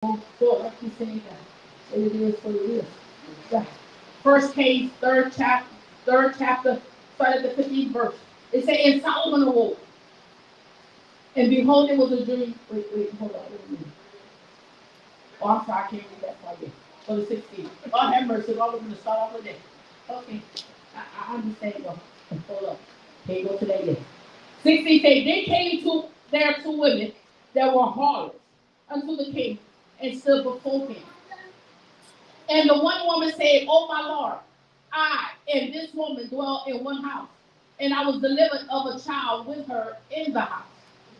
So like you saying that. And it is what it is. Yeah. First Kings, third chapter, start at the 15th verse. It says, and Solomon awoke, and behold, it was a dream. Wait, hold on, wait a minute. Oh, I'm sorry, I can't read that far yet. For the 16th. God have mercy, Lord, we're going to start off with that. Okay, I understand, though. Hold up. Can't go to that yet. 16 says, they came to their two women that were harlots unto the king and stood before him. And the one woman said, oh my Lord, I and this woman dwell in one house, and I was delivered of a child with her in the house.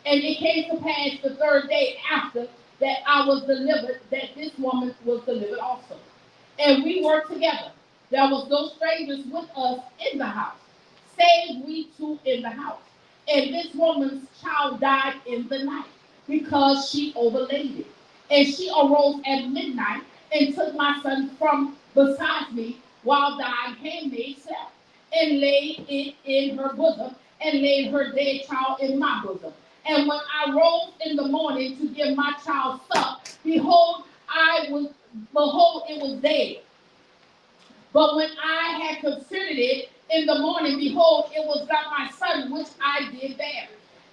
And it came to pass the third day after that I was delivered, that this woman was delivered also. And we were together. There was no strangers with us in the house, save we two in the house. And this woman's child died in the night because she overlaid it. And she arose at midnight and took my son from beside me while thine handmaid slept, and laid it in her bosom, and laid her dead child in my bosom. And when I rose in the morning to give my child suck, behold, it was dead. But when I had considered it in the morning, behold, it was not my son which I did bear.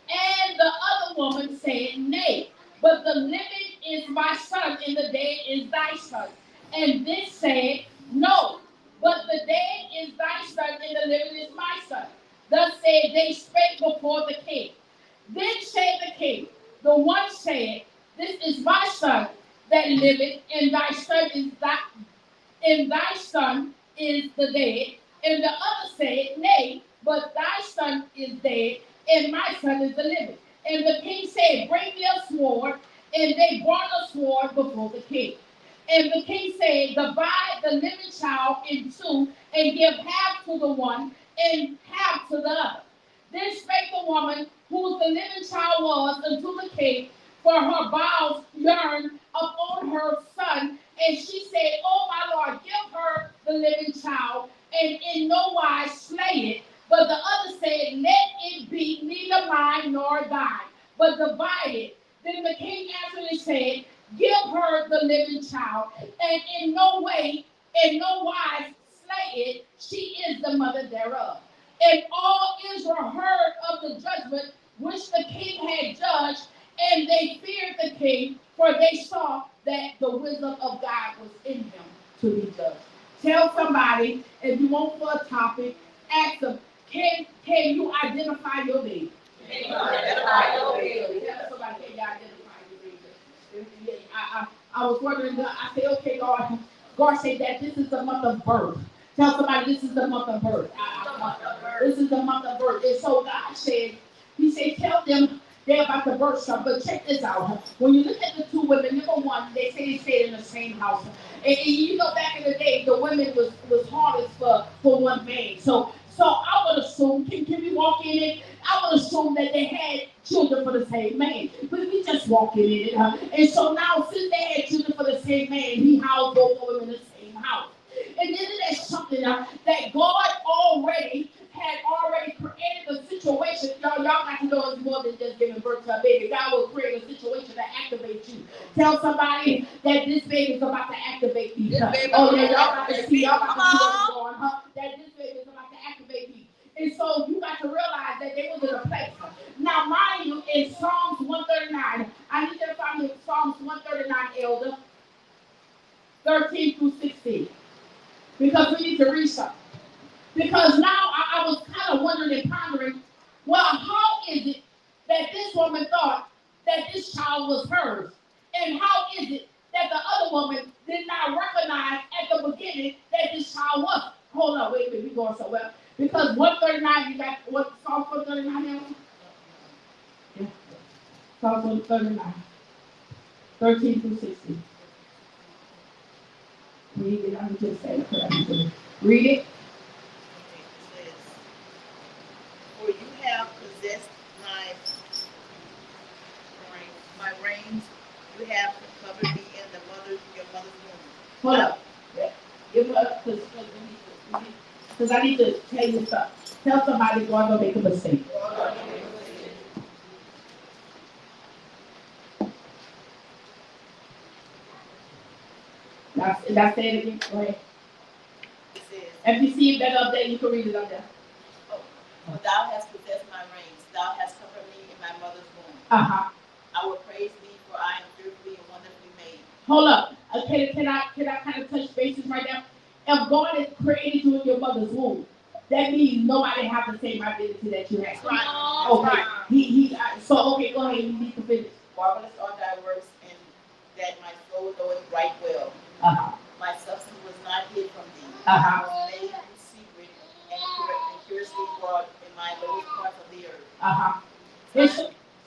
And the other woman said, nay, but the living is my son, and the dead is thy son. And this said, no, but the dead is thy son, and the living is my son. Thus said they spake before the king. Then said the king, the one said, this is my son that liveth, and thy son is thy and thy son is the dead. And the other said, nay, but thy son is dead, and my son is the living. And the king said, bring me a sword. And they brought a sword before the king. And the king said, divide the living child in two, and give half to the one, and half to the other. Then spake the woman whose the living child was unto the king, for her bowels yearned upon her son. And she said, oh my Lord, give her the living child, and in no wise slay it. But the other said, let it be neither mine nor thine, but divide it. Then the king answered and said, give her the living child, and in no way, in no wise slay it. She is the mother thereof. And all Israel heard of the judgment which the king had judged, and they feared the king, for they saw that the wisdom of God was in him to be judged. Tell somebody, if you want for a topic, ask them, can you identify your baby? Can you identify your baby? Tell somebody, can you identify your baby? I was wondering, I said, okay, God said that this is the month of birth. Tell somebody this is the month of birth. This is the month of birth. And so God said, he said, tell them they're about to birth son. But check this out. When you look at the two women, number one, they say they stayed in the same house. And you know, back in the day, the women was harlots for one man. So I would assume, can we walk in it? I would assume that they had children for the same man. But we just walking in it. And so now, since they had children for the same man, he housed both of them in the same house. And isn't that something that God had already created a situation? Y'all got to know it's more than just giving birth to a baby. God will create a situation to activate you. Tell somebody that this baby is about to activate me. Oh yeah, y'all got to see, y'all got to see what's going on. That this baby is about to activate me. And so you got to realize that they was in a place. Now, mind you, in Psalms 139, I need you to find me Psalms 139, Elder, 13 through 16. Because we need to read something. Because now I was kind of wondering and pondering, well, how is it that this woman thought that this child was hers? And how is it that the other woman did not recognize at the beginning that this child was? Hold on, wait a minute, we're going somewhere. Because 139, you got what Psalm 139 now? Yeah. Psalm 139, 13 through 16. Read it, I'm just saying. Read it. For you have possessed my reins, you have covered me in your mother's womb. Hold up. Give up, because I need to tell you something. Tell somebody you're going to make a mistake. That's it again. Go ahead. It says, If you see it better up there, you can read it up there. oh, for thou hast possessed my reins, thou hast covered me in my mother's womb. Uh-huh. I will praise thee, for I am fearfully and wonderfully made. Hold up. Can I kind of touch bases right now? If God has created you in your mother's womb, that means nobody have the same identity that you have. Right. Okay. Right. So okay, go ahead. You need to finish. Marvelous are thy works, and that my soul knoweth right well. Uh-huh. My substance was not hid from thee. Uh-huh. I was made in secret and curiously brought in my lowest parts of the earth. Uh-huh.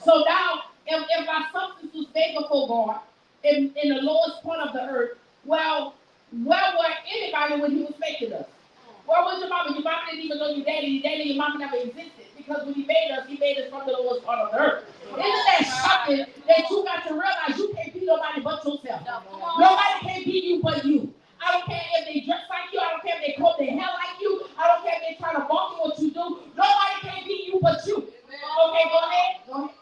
So now, if our substance was made before God in the lowest part of the earth, well, where were anybody when He was making us? Where was your mama? Your mama didn't even know your daddy. Your daddy and your mama never existed because when He made us from the lowest part of the earth. Isn't that shocking that you got to realize you can't be nobody but yourself? Nobody can be you but you. I don't care if they dress like you. I don't care if they comb their hair like you. I don't care if they try to walk you what you do. Nobody can be you but you. Okay, go ahead. Go ahead.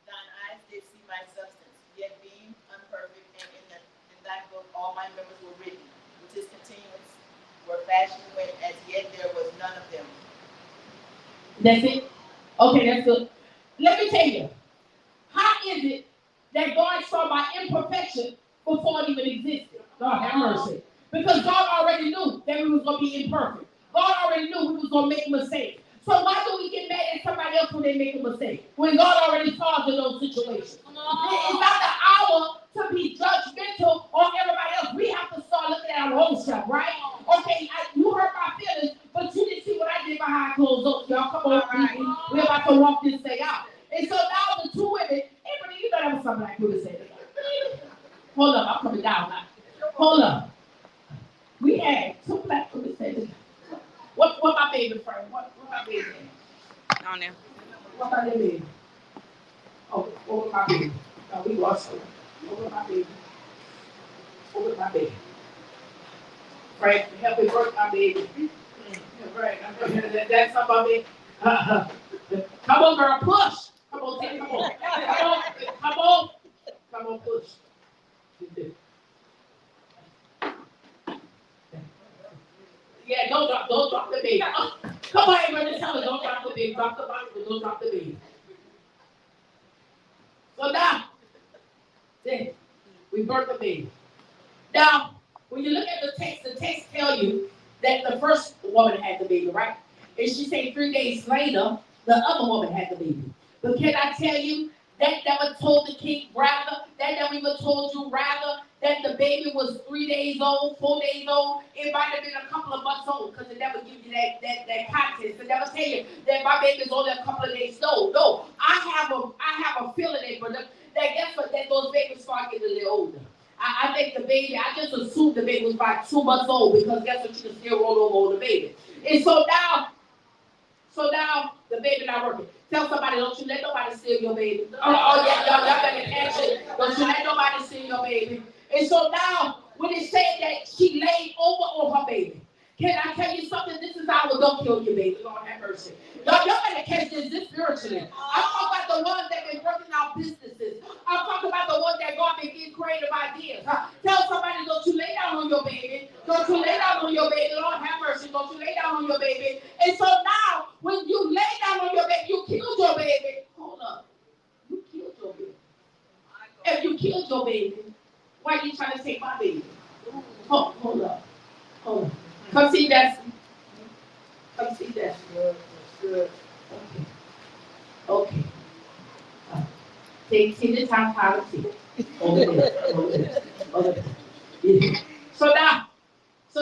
Thine eyes did see my substance, yet being unperfect, and in thy book all my members were written, which is continuance, were fashioned when as yet there was none of them. That's it? Okay, that's good. Let me tell you, how is it that God saw my imperfection before it even existed? God have mercy. Because God already knew that we was going to be imperfect. God already knew we was going to make mistakes. So why do we get mad at somebody else when they make a mistake? When God already saw us in those situations. It's not the hour to be judgmental on everybody else. We have to start looking at our own stuff, right? Okay, you hurt my feelings, but you didn't see what I did behind closed doors. Y'all come on, we're about to walk this thing out. And so now the two women, Anthony, you know that was something like we would say. Hold up, I'm coming down now. Hold up. We had two black women say this. What my baby friend? What my baby name? On there. What my baby? Oh, what was my baby? No, we lost her. What was my baby? What was my baby? Frank, help me work my baby. Right, that's about me. Come on, girl, push. Come on, come on. Come on, push. Yeah, don't drop the baby. Come on, everybody, tell her, don't drop the baby. Drop the bottle, but don't drop the baby. So now, then, we birth the baby. Now, when you look at the text tell you that the first woman had the baby, right? And she said 3 days later, the other woman had the baby. But can I tell you, that never told the king rather, that never even told you rather, that the baby was 3 days old, 4 days old. It might have been a couple of months old because it never gives you that context. It never tell you that my baby is only a couple of days old. No, I have a feeling that guess what, that those babies start getting a little older. I think the baby, I just assumed the baby was about 2 months old because guess what, you can still roll over on the baby. And so now the baby not working. Tell somebody, don't you let nobody steal your baby. Oh yeah, y'all better catch it. Don't you let nobody steal your baby. And so now, when it said that she laid over on her baby, can I tell you something? This is our don't kill your baby. Lord have mercy. Y'all better catch this spiritually. I'm talking about the ones that been working out businesses. I'm talking about the ones that God been getting creative ideas. Tell somebody, don't you lay down on your baby. Don't you lay down on your baby. Lord have mercy. Don't you lay down on your baby. And so now, when you lay down on your baby, you killed your baby. Hold up. You killed your baby. If you killed your baby, why are you trying to take my baby? Hold up. Hold up. Come see that. Come see that. Okay. Okay. Take the time out of tea. Over there. Over there. Yeah. So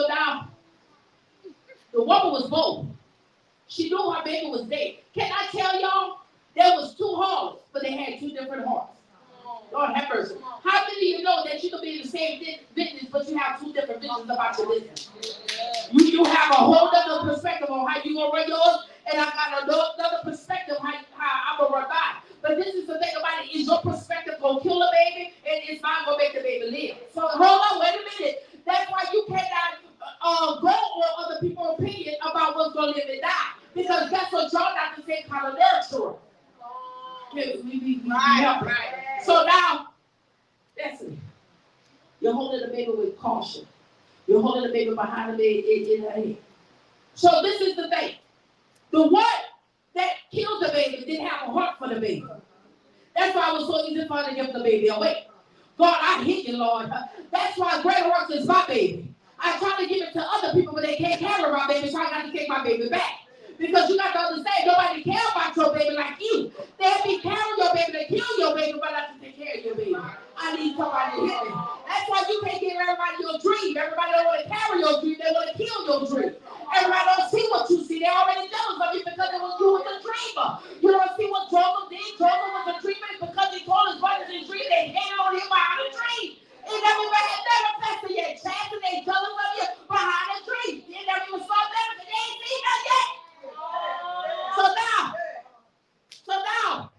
now, the woman was bold. She knew her baby was dead. Can I tell y'all? There was two hearts, but they had two different hearts. Lord have mercy. How many of you know that you can be in the same business, but you have two different visions about your business? You have a whole other perspective on how you gonna run yours, and I got another perspective how I'm gonna run mine. But this is the thing about it: is your perspective gonna kill a baby, and it's not gonna make the baby live? So hold on, wait a minute. That's why you cannot go on other people's opinion about what's gonna live and die, because that's what y'all not the same kind of nurturer. Right. So now, that's it. You're holding the baby with caution. You're holding the baby behind the baby in her hand. So this is the thing. The one that killed the baby didn't have a heart for the baby. That's why it was so easy for her to give the baby away. God, I hate you, Lord. That's why Greater Works is my baby. I try to give it to other people, but they can't carry my baby, so I got to take my baby back. Because you got to understand, nobody cares about your baby like you. They'll be carrying your baby, they kill your baby, but not to take care of your baby. I need somebody to hit me. That's why you can't give everybody your dream. Everybody don't want to carry your dream, they want to kill your dream. Everybody don't see what you see. They're already jealous of you because it was you was a dreamer. You don't see what Joseph did. Joseph was a dreamer because he told his brothers his dream. They hated on him behind a dream. He never manifested yet. Chance and they jealous of you behind a dream. They never even saw them, but they ain't seen that yet. So now,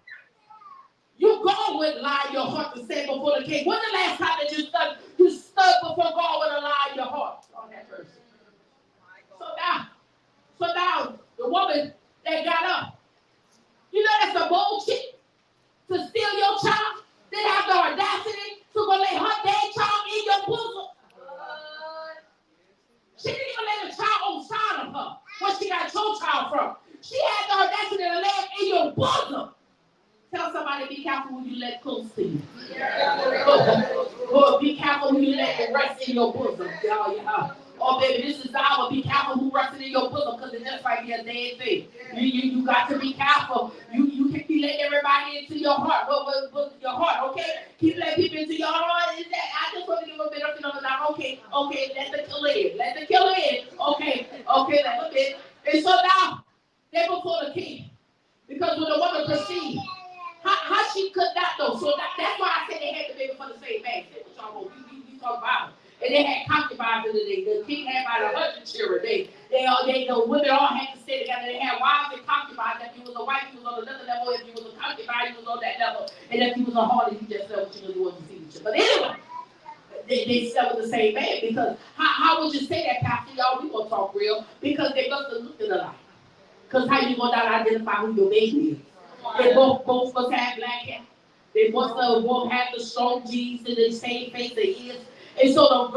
you go with lie in your heart to stand before the king. When's the last time that you stood before God with a lie in your heart on that person? So now, the woman that got up, you know that's a bold chick to steal your child. They have the audacity to go lay her dead child in your bosom. She didn't even lay the child on side of her where she got your child from. She had the audacity to lay it in your bosom. Tell somebody, be careful when you let close to you. Or be careful when you let it rest in your bosom. Yeah. Oh, baby, this is the hour. Be careful who rests in your bosom because it just might be a dead thing. You got to be careful. You can't be letting everybody into your heart. What your heart, okay? Keep letting people into your heart. Is that, I just want to give a bit of phenomenon. Okay, let the killer in. Let the killer in. Okay, let the bit. And so now, they're before the king. Because when the woman perceived, how she could not know. So that's why I said they had the baby for the same man. We talk about it. And they had concubines in the day. The king had about 100 children. The women all had to stay together. They had wives and concubines. If you was a wife, you was on another level. If you was a concubine, you was on that level. And if you was a harlot, you just said what you really wanted to see each other. But anyway, they slept with the same man. Because how would you say that, Pastor? Y'all, we gonna talk real. Because they must have looked at the life. Because how you gonna not identify who your baby is? They both must have black hair. They must have both have the strong genes and the same face they is. And so the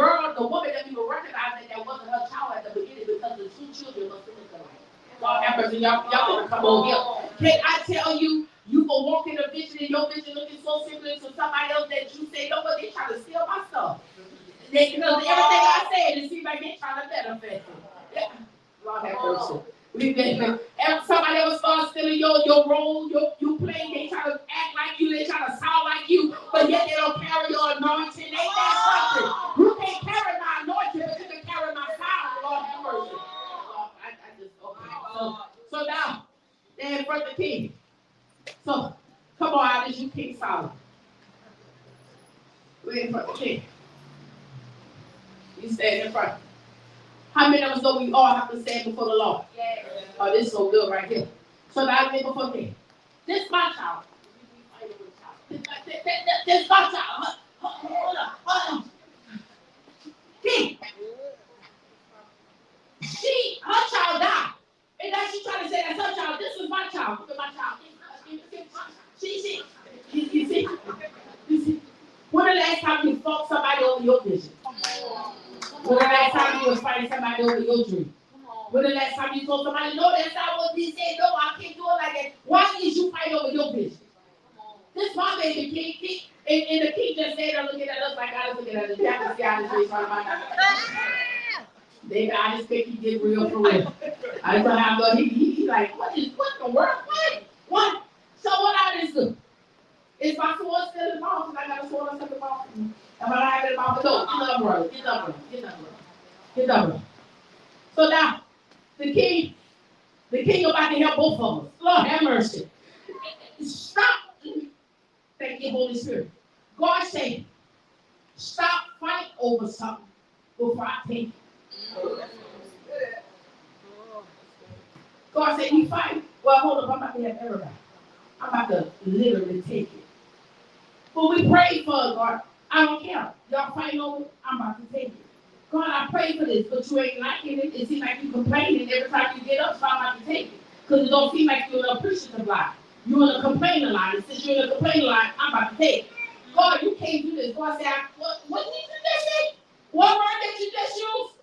woman that we were recognizing that wasn't her child at the beginning because the two children must have looked alike. God have mercy, y'all gonna come on here. Can I tell you, you go walk in a vision and your vision looking so similar to somebody else that you say, no, but they trying to steal my stuff. Because everything I said, it seems like they trying to benefit me. Yeah. God have mercy. Somebody else starts stealing your role, you play, they try to act like you, they try to sound like you, but yet they don't carry your anointing. Ain't that something? You can't carry my anointing, but you can carry my sound. Lord have mercy. So now, they're in front of the king. So, come on, Alice, you King Solomon. We're in front of the king. You stand in front. How many of us know we all have to stand before the Lord? Yes. Oh, this is so good right here. So now I before me. This is my child. This is my child. Hold on. King. Her child died. And now she's trying to say that's her child. This is my child. Look at my child. You see? When the last time you fought somebody over your vision? When the last time you was fighting somebody over your dream? When the last time you told somebody, no, that's not what they said. No, I can't do it like that. Why did you fight over your vision? This is my baby, King. And the king just said, I'm looking at us like I was looking at us. You have to see how this face on my God. David, I just think he did real for real. I don't know how to go. He like, what the world? What? So what I just do? Is my sword still in the mouth? And I got a sword on the mouth. And when I have it in the mouth, no, get up, brother. So now, the king about to help both of us. Lord have mercy. Stop. Thank you, Holy Spirit. God said, stop fighting over something before I take it. God said, you fight. Well, hold up, I'm about to have everybody. I'm about to literally take it. But we prayed for it, God. I don't care. Y'all fighting over it, I'm about to take it. God, I pray for this, but you ain't liking it. It seems like you complaining every time you get up, so I'm about to take it. Because it don't seem like you're in an appreciative line. You're in a complaining line. And since you're in a complaining line, I'm about to take it. God, you can't do this. God said, what did you do What word that you just used?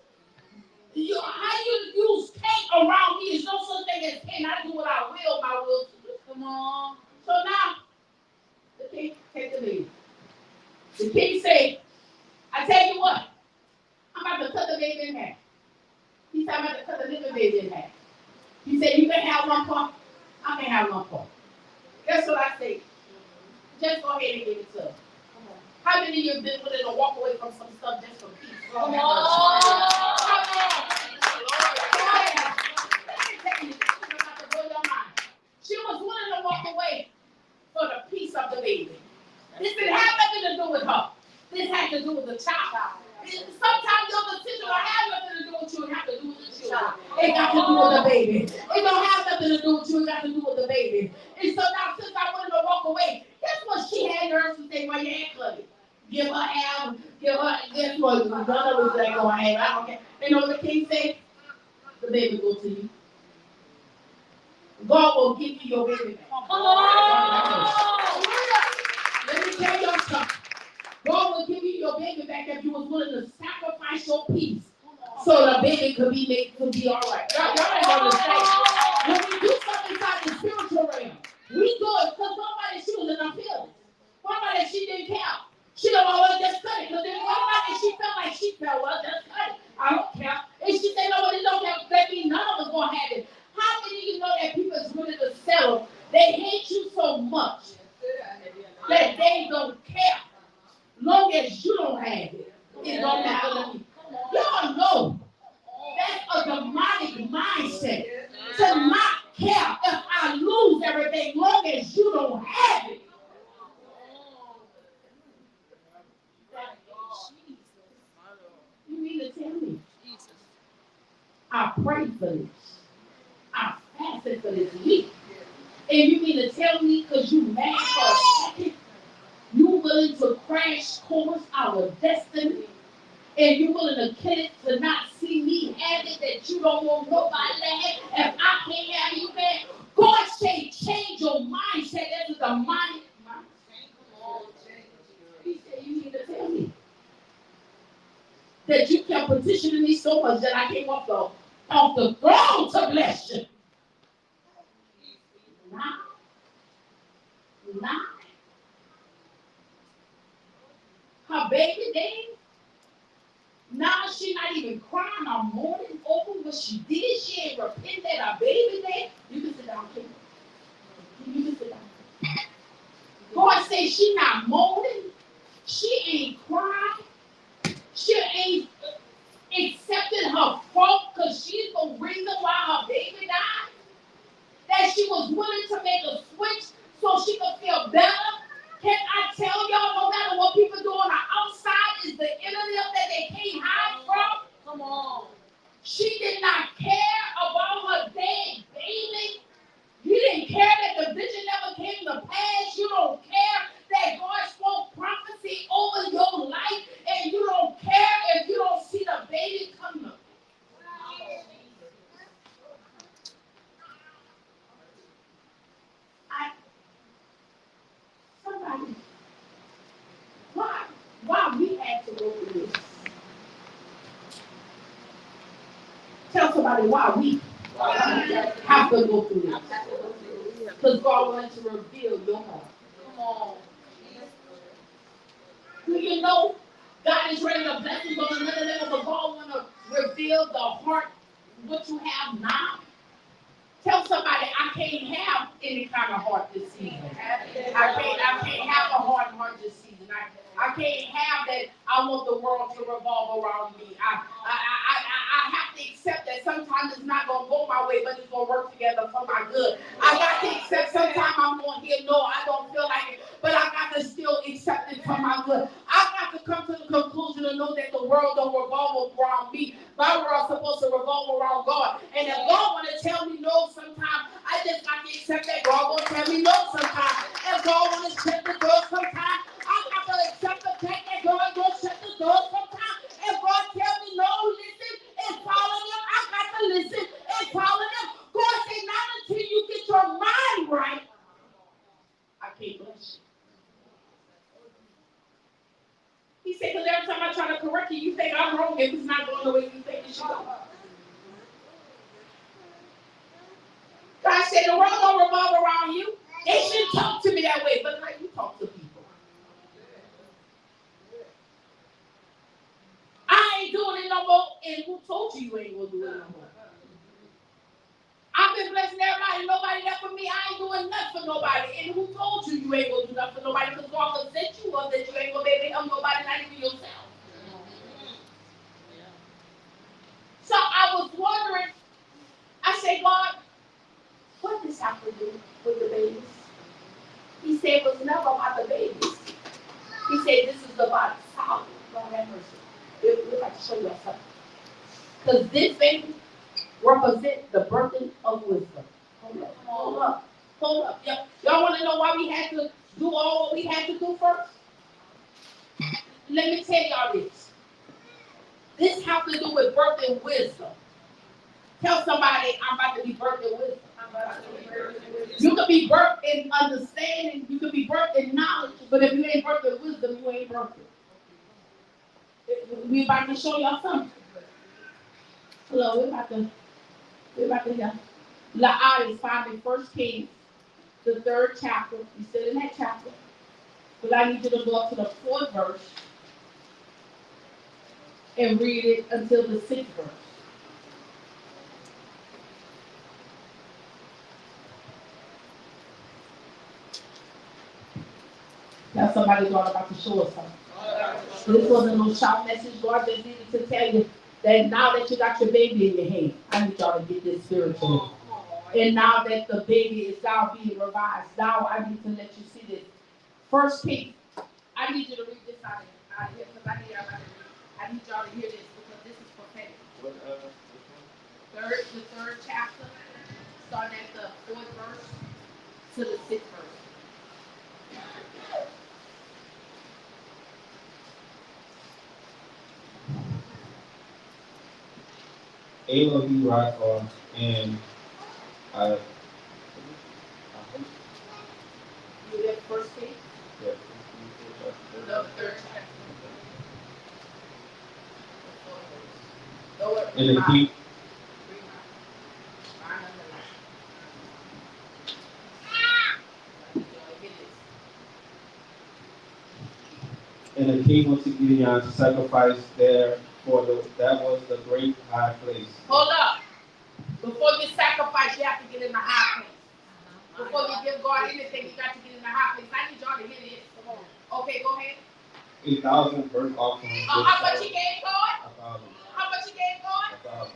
How you use can't around me is no such thing as can. I do what I will, my will to do. Come on. So now, the king take the lead. The king said, I tell you what, I'm about to cut the baby in half. He said, I'm about to cut the little baby in half. He said, you can have one part, I can have one part. That's what I say. Just go ahead and give it to him. How many of you have been willing to walk away from some stuff just for peace? Come on. She was willing to walk away for the peace of the baby. This didn't have nothing to do with her. This had to do with the child. Sometimes your decision don't have nothing to do with you. It has to do with the children. It got to do with the baby. It don't have nothing to do with you. It got to do with the baby. And so now, since I wanted to walk away, guess what she had nerves to say? Well, you ain't clubbing. Give her half. Give her. Guess what? None of us ain't gonna have. I don't care. You know what the king said? The baby go to you. God will give you your baby back. Come on. Let me tell you something. God will give you your baby back if you was willing to sacrifice your peace so the baby could be made to be all right. Y'all ain't understand. When we do something inside the spiritual realm, we do it because somebody she was in her feelings. Somebody she didn't care. She don't always just cut it because then somebody she felt like she felt, well, just cut it. I don't care. And she said, no, well, it don't care. That means none of us gonna have it. How many of you know that people is willing to settle? They hate you so much that they don't care. Long as you don't have it, it don't matter to me. Y'all know that's a demonic mindset to not care if I lose everything, long as you don't have it. You mean to tell me? I prayed for this. I fasted for this week. And you mean to tell me because you mad for a second, you willing to crash course our destiny? And you're willing to kill it to not see me have it, that you don't want nobody to have. If I can't have you, man, God say change your mindset. That is the mind. He said, you need to tell me that you kept petitioning me so much that I came off the throne to bless you. Nah. Her baby name. Now she not even crying or mourning over what she did. She ain't repent that her baby name. You can sit down, Kim. You can sit down. God says she not mourning. She ain't crying. She ain't accepting her fault because she's the reason why her baby died. That she was willing to make a switch so she could feel better. Can I tell y'all, no matter what people do on the outside is the inner them that they can't hide from? Come on. She did not care about her dead baby. You didn't care that the vision never came to pass. You don't care that God spoke prophecy over your life. And you don't care if you don't see the baby come up. Somebody, why we had to go through this? Tell somebody why we have to go through this. Because God wanted to reveal your heart. Come on. Do you know God is ready to bless you on another level, but God want to reveal the heart, what you have now? Tell somebody, I can't have any kind of heart this season. I can't have a hard heart this season. I can't have that I want the world to revolve around me. I have to accept that sometimes it's not going to go my way, but it's going to work together for my good. I got to accept sometimes I'm going to hear no, I don't feel like it, but I got to still accept it for my good. I got to come to the conclusion to know that the world don't revolve around me. My world's supposed to revolve around God. And if God want to tell me no sometimes, I just got to accept that God will tell me no sometimes. If God want to shut the door sometimes, I got to accept the fact that God will shut the door sometimes. If God tell me no, listen and follow him, I got to listen and follow him. God said, not until you get your mind right, I can't bless you. He said, because every time I try to correct you. You think I'm wrong if it's not going the way you think it should go. God said the world don't revolve around you. They shouldn't talk to me that way, but like you talk to people. I ain't doing it no more, and who told you you ain't gonna do it no more? I've been blessing everybody, nobody there for me. I ain't doing nothing for nobody. And who told you you ain't gonna do nothing for nobody? Because God will set you up that you ain't gonna be able to help nobody, not even yourself. So I was wondering, I said, God, what does this have to do with the babies? He said it was never about the babies. He said this is about Solomon. Lord have mercy. We'd like to show you something. Because this baby represents the birthing of wisdom. Hold up. Y'all want to know why we had to do all what we had to do first? Let me tell y'all this. This has to do with birthing wisdom. Tell somebody I'm about to be birthed in wisdom. You could be birthed in understanding, you could be birthed in knowledge, but if you ain't birthed in wisdom, you ain't birthed. We about to show y'all something. Hello, we're about to hear. La'ad is found in 1 Kings, the 3rd chapter. You still in that chapter. But I need you to go up to the 4th verse and read it until the 6th verse. Now somebody's about to show us something. This wasn't no shout message. God just needed to tell you that now that you got your baby in your hand, I need y'all to get this spiritually. And now that the baby is now being revised, now I need to let you see this. 1 Kings, I need you to read this out of here because I need y'all to hear this because this is prophetic. The 3rd chapter, starting at the 4th verse to the 6th verse. Elohim Rapha and I. You read 1 Kings? Yeah. The 3rd chapter. And the king. And the king went to Gideon to sacrifice there, that was the great high place. Hold up. Before you sacrifice, you have to get in the high place. Before you give God anything, you got to get in the high place. I need y'all to hear this. Come on. Okay, go ahead. 1,000 burnt offerings. How much he gave God? 1,000. How much he gave God? 1,000.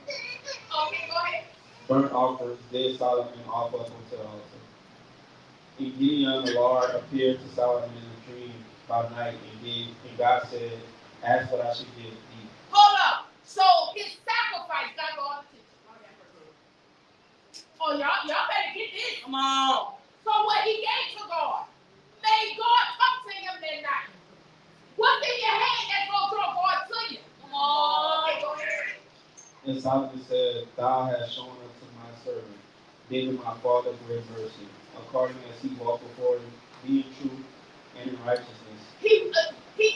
Okay, go ahead. Burnt offerings did Solomon offer up unto the altar. And Gideon the Lord appeared to Solomon in a dream by night, and God said, ask what I should give thee. Hold up. So his sacrifice got God's attention. Oh, y'all better get this. Come on. So what he gave to God made God come to him that night. What's in your hand that's going to draw God to you? Come on. Okay, go ahead. And Solomon said, Thou hast shown unto my servant David my father great mercy, according as he walked before thee in truth and in righteousness. He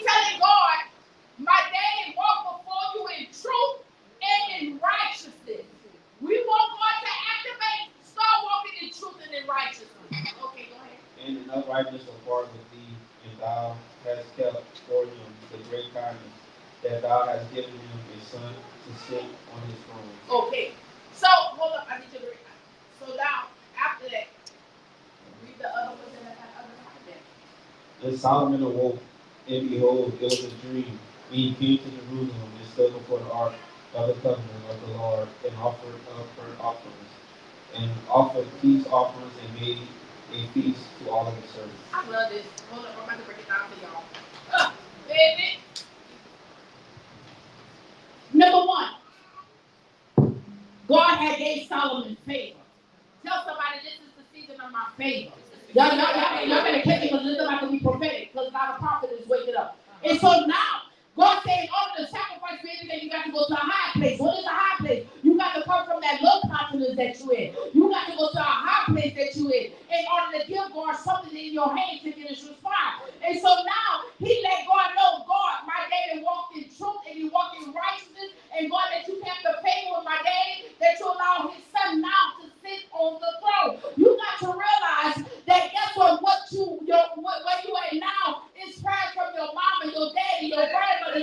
telling God, my daddy walked before you in truth and in righteousness. We want God to activate, start walking in truth and in righteousness. Okay, go ahead. And in uprightness apart with thee, and thou hast kept for him the great kindness, that thou hast given him a son to sit on his throne. Okay, so hold up, I need you to read that. So now, after that, read the other ones and the other one. And Solomon awoke, and behold, it was a dream. And he came to Jerusalem and stood before the ark of the covenant of the Lord, and offered up burnt offerings, and offered peace offerings, and made a feast to all of his servants. I love this. Hold up, I'm about to break it down for y'all. Baby. Number 1, God had gave Solomon favor. Tell somebody this is the season of my favor. Y'all better catch it because this is about to be prophetic because now the prophet is waking up. And so now, God said, in order to sacrifice for anything, you got to go to a high place. What is a high place? You got to come from that low confidence that you're in. You got to go to a high place that you're in order to give God something in your hand to get his response. And so now, he let God know, God, my daddy walked in truth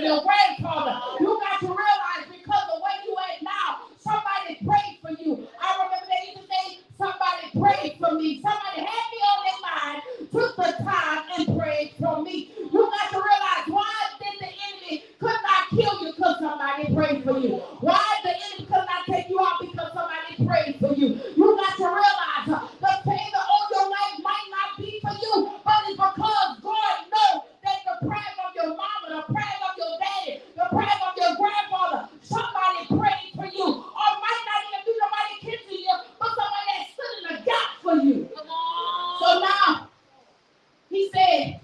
your grandfather. You got to realize because the way you at now, somebody prayed for you. I remember they used to say, somebody prayed for me. Somebody had me on their mind, took the time and prayed for me. You got to realize why did the enemy could not kill you because somebody prayed for you. Why the enemy could not take you out because somebody prayed for you. You got to realize the favor on your life might not be for you, but it's because God knows that the prayers of your mama, the prayers of your daddy, the prayers of your grandfather, somebody prayed for you. Or might not even be nobody kin to you, but somebody that stood in the gap for you. Come on. So now, he said,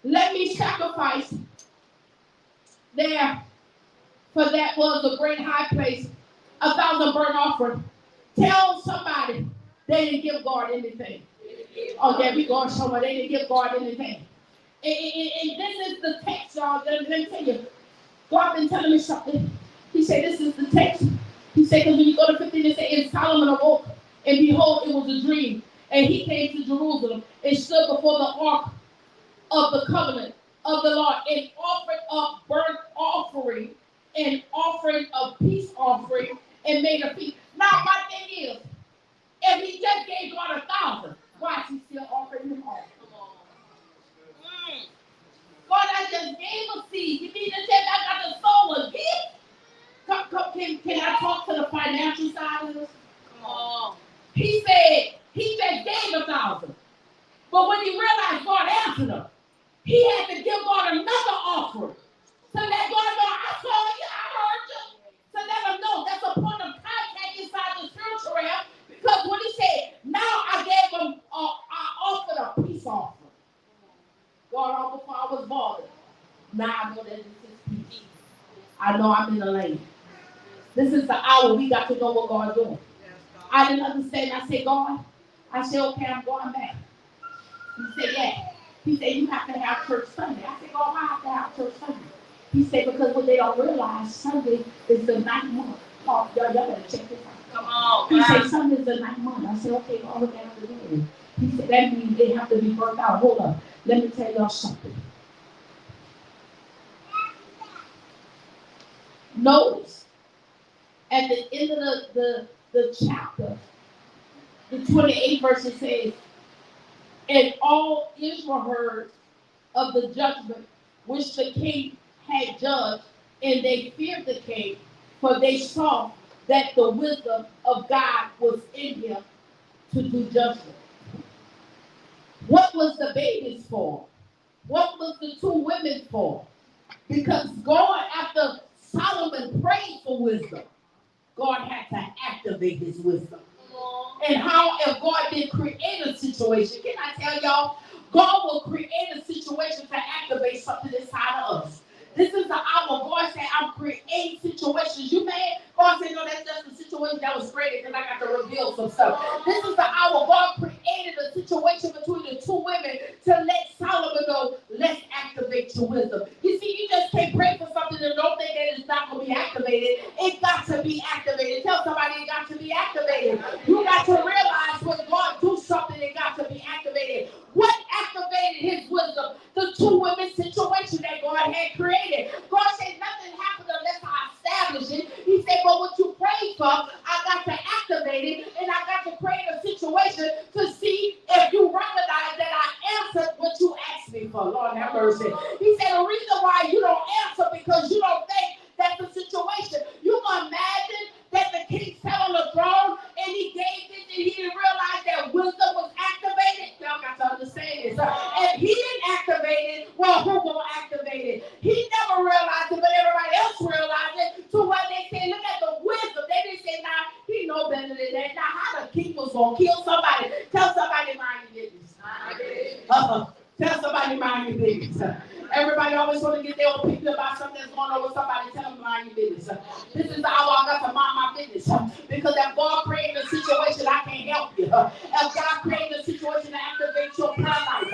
let me sacrifice there, for that was a great high place, 1,000 burnt offering. Tell somebody they didn't give God anything. Oh, there we go, somewhere. They didn't give God anything. And this is the text, y'all. Let me tell you. God been telling me something. He said, this is the text. He said, because when you go to 15, it says, and Solomon awoke, and behold, it was a dream. And he came to Jerusalem and stood before the ark of the covenant of the Lord and offered up burnt offering and offering of peace offering and made a feast. Now, my thing is, if he just gave God 1,000, why is he still offering him all? God, I just gave a seed. You mean to tell me I got to sow a gift? Can I talk to the financial side of this? Come on. He said he just gave 1,000. But when he realized God answered him, he had to give God another offering. To let God know, I saw you, I heard you. To let him know that's a point of contact inside the spiritual realm. Because when he said, now I gave him, I offered a peace offering. God, all before I was bothered. Now I know that this is peace. I know I'm in the lane. This is the hour we got to know what God's doing. I didn't understand. I said, God, I said, okay, I'm going back. He said, yeah. He said, you have to have church Sunday. I said, God, why have to have church Sunday? He said, because what they don't realize, Sunday is the 9th month. Oh, y'all better check this out. Come on. He said, Sunday is the 9th month. I said, okay, all of that to do. He said, that means they have to be worked out. Hold up. Let me tell y'all something. Notice, at the end of the chapter, the 28th verse, it says, and all Israel heard of the judgment which the king had judged, and they feared the king, for they saw that the wisdom of God was in him to do judgment. What was the babies for? What was the 2 women for? Because God, after Solomon prayed for wisdom, God had to activate his wisdom. And how if God did create a situation, can I tell y'all, God will create a situation to activate something inside of us. This is the hour God said, I'm creating situations. You may, God said, no, that's just a situation that was created because I got to reveal some stuff. This is the hour God created a situation between the 2 women to let Solomon know, let's activate your wisdom. You see, you just can't pray for something and don't think that it's not going to be activated. It got to be activated. Tell somebody it got to be activated. You got to realize when God do something, it got to be activated. What activated his wisdom? The 2 women situation that God had created. God said nothing happened unless I establish it. He said, but what you prayed for, I got to activate it, and I got to create a situation to see if you recognize that I answered what you asked me for. Lord have mercy. He said the reason why you don't answer because you don't think that's the situation. You can imagine that the king sat on the throne and he gave this and he didn't realize that wisdom was activated. Y'all got to understand this. If he didn't activate it, well, who will activate it? He never realized it, but everybody else realized it. So when they say, look at the wisdom, they didn't say, nah, he know better than that. Now, how the king was going to kill somebody? Tell somebody mind your business. Tell somebody mind your business. Everybody always want to get their opinion about something that's going on with somebody. Tell them mind your business. This is the hour I got to mind my business. Because if God created a situation, I can't help you. If God created a situation to activate your prayer life,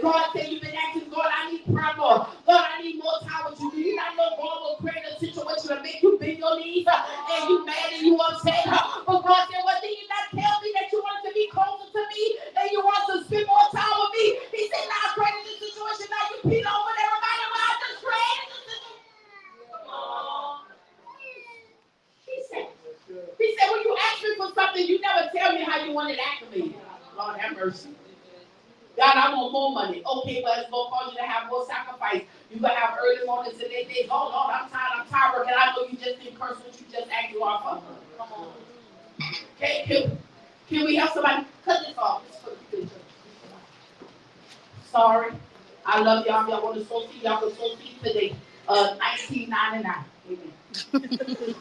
God said you've been asking God, I need prayer more. God, I need more time with you. Do you not know God will create a situation to make you bend your knees and you mad and you upset? But God said, well, did you not tell me that you wanted to be closer to me and you want to spend more time with me? He said, now I created this situation. Now you beat over everybody when I just created this situation. mercy. God, I want more money. Okay, well, it's going to cause you to have more sacrifice. You're going to have early mornings and late days. Oh, Lord, I'm tired working. I know you just didn't curse what you just asked God for. Come on. Okay, can we have somebody cut this off? This is for the church. Sorry. I love y'all. Y'all want to sow seed? Y'all can sow seed today. $19.99. Amen.